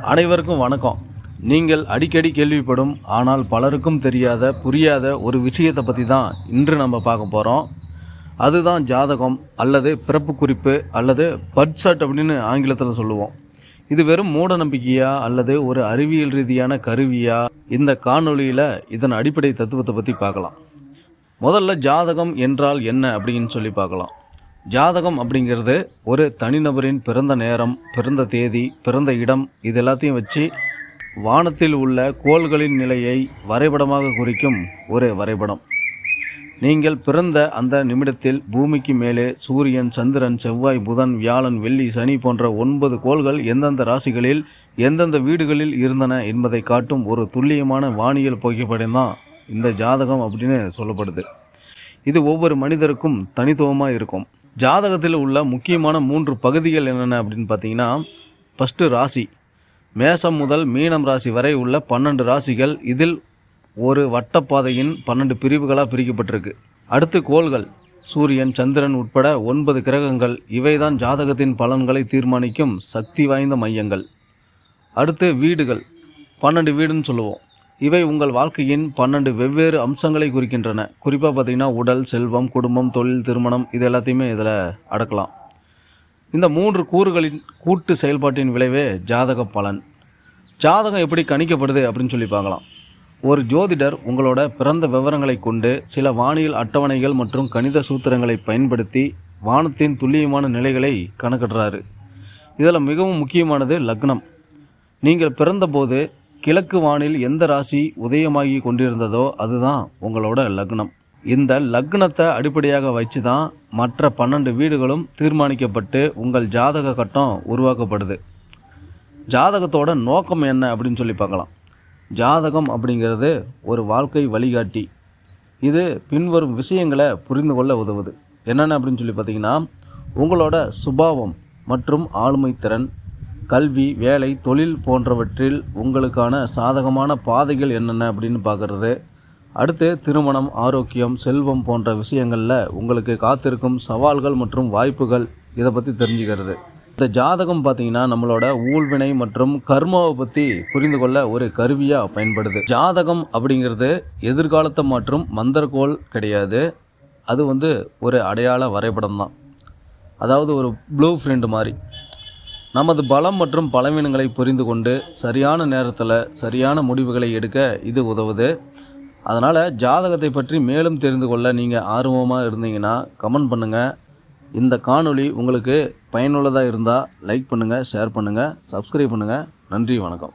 அனைவருக்கும் வணக்கம். நீங்கள் அடிக்கடி கேள்விப்படும் ஆனால் பலருக்கும் தெரியாத புரியாத ஒரு விஷயத்தை பற்றி தான் இன்று நம்ம பார்க்க போகிறோம். அதுதான் ஜாதகம் அல்லது பிறப்பு குறிப்பு அல்லது பர்த் சார்ட் அப்படின்னு ஆங்கிலத்தில் சொல்லுவோம். இது வெறும் மூட நம்பிக்கையா அல்லது ஒரு அறிவியல் ரீதியான கருவியா? இந்த காணொளியில் இதன் அடிப்படை தத்துவத்தை பற்றி பார்க்கலாம். முதல்ல ஜாதகம் என்றால் என்ன அப்படின்னு சொல்லி பார்க்கலாம். ஜாதகம் அப்படிங்கிறது ஒரு தனிநபரின் பிறந்த நேரம், பிறந்த தேதி, பிறந்த இடம் இது எல்லாத்தையும் வச்சு வானத்தில் உள்ள கோள்களின் நிலையை வரைபடமாக குறிக்கும் ஒரு வரைபடம். நீங்கள் பிறந்த அந்த நிமிடத்தில் பூமிக்கு மேலே சூரியன், சந்திரன், செவ்வாய், புதன், வியாழன், வெள்ளி, சனி போன்ற 9 கோள்கள் எந்தெந்த ராசிகளில் எந்தெந்த வீடுகளில் இருந்தன என்பதை காட்டும் ஒரு துல்லியமான வானியல் புகைப்படம் தான் இந்த ஜாதகம் அப்படின்னு சொல்லப்படுது. இது ஒவ்வொரு மனிதருக்கும் தனித்துவமாக இருக்கும். ஜாதகத்தில் உள்ள முக்கியமான 3 பகுதிகள் என்னென்ன அப்படின்னு பார்த்தீங்கன்னா, ஃபஸ்ட்டு ராசி. மேசம் முதல் மீனம் ராசி வரை உள்ள 12 ராசிகள் இதில் ஒரு வட்டப்பாதையின் 12 பிரிவுகளாக பிரிக்கப்பட்டிருக்கு. அடுத்து கோள்கள், சூரியன், சந்திரன் உட்பட 9 கிரகங்கள். இவைதான் ஜாதகத்தின் பலன்களை தீர்மானிக்கும் சக்தி வாய்ந்த மையங்கள். அடுத்து வீடுகள், 12 வீடுன்னு சொல்லுவோம். இவை உங்கள் வாழ்க்கையின் 12 வெவ்வேறு அம்சங்களை குறிக்கின்றன. குறிப்பாக பார்த்திங்கன்னா உடல், செல்வம், குடும்பம், தொழில், திருமணம் இது எல்லாத்தையுமே இதில் அடக்கலாம். இந்த 3 கூறுகளின் கூட்டு செயல்பாட்டின் விளைவே ஜாதக பலன். ஜாதகம் எப்படி கணிக்கப்படுது அப்படின்னு சொல்லி பார்க்கலாம். ஒரு ஜோதிடர் உங்களோட பிறந்த விவரங்களை கொண்டு சில வானியல் அட்டவணைகள் மற்றும் கணித சூத்திரங்களை பயன்படுத்தி வானத்தின் துல்லியமான நிலைகளை கணக்கிடுறாரு. இதில் மிகவும் முக்கியமானது லக்னம். நீங்கள் பிறந்தபோது கிழக்கு வானில் எந்த ராசி உதயமாகி கொண்டிருந்ததோ அதுதான் உங்களோட லக்னம். இந்த லக்னத்தை அடிப்படையாக வச்சு தான் மற்ற 12 வீடுகளும் தீர்மானிக்கப்பட்டு உங்கள் ஜாதக கட்டம் உருவாக்கப்படுது. ஜாதகத்தோட நோக்கம் என்ன அப்படின்னு சொல்லி பார்க்கலாம். ஜாதகம் அப்படிங்கிறது ஒரு வாழ்க்கை வழிகாட்டி. இது பின்வரும் விஷயங்களை புரிந்து கொள்ள உதவுது. என்னென்ன அப்படின்னு சொல்லி பார்த்தீங்கன்னா, உங்களோட சுபாவம் மற்றும் ஆளுமை திறன், கல்வி, வேலை, தொழில் போன்றவற்றில் உங்களுக்கான சாதகமான பாதைகள் என்னென்ன அப்படின்னு பார்க்குறது. அடுத்து திருமணம், ஆரோக்கியம், செல்வம் போன்ற விஷயங்களில் உங்களுக்கு காத்திருக்கும் சவால்கள் மற்றும் வாய்ப்புகள் இதை பற்றி தெரிஞ்சுக்கிறது. இந்த ஜாதகம் பார்த்திங்கன்னா நம்மளோட ஊழ்வினை மற்றும் கர்மாவை பற்றி புரிந்து கொள்ள ஒரு கருவியாக பயன்படுது. ஜாதகம் அப்படிங்கிறது எதிர்காலத்தை மாற்றும் மந்திரக்கோள் கிடையாது. அது ஒரு அடையாள வரைபடம் தான். அதாவது ஒரு ப்ளூ பிரிண்ட் மாதிரி. நமது பலம் மற்றும் பலவீனங்களை புரிந்து கொண்டு சரியான நேரத்தில் சரியான முடிவுகளை எடுக்க இது உதவுது. அதனால் ஜாதகத்தை பற்றி மேலும் தெரிந்து கொள்ள நீங்கள் ஆர்வமாக இருந்தீங்கன்னா கமெண்ட் பண்ணுங்கள். இந்த காணொளி உங்களுக்கு பயனுள்ளதாக இருந்தால் லைக் பண்ணுங்கள், ஷேர் பண்ணுங்கள், சப்ஸ்கிரைப் பண்ணுங்கள். நன்றி, வணக்கம்.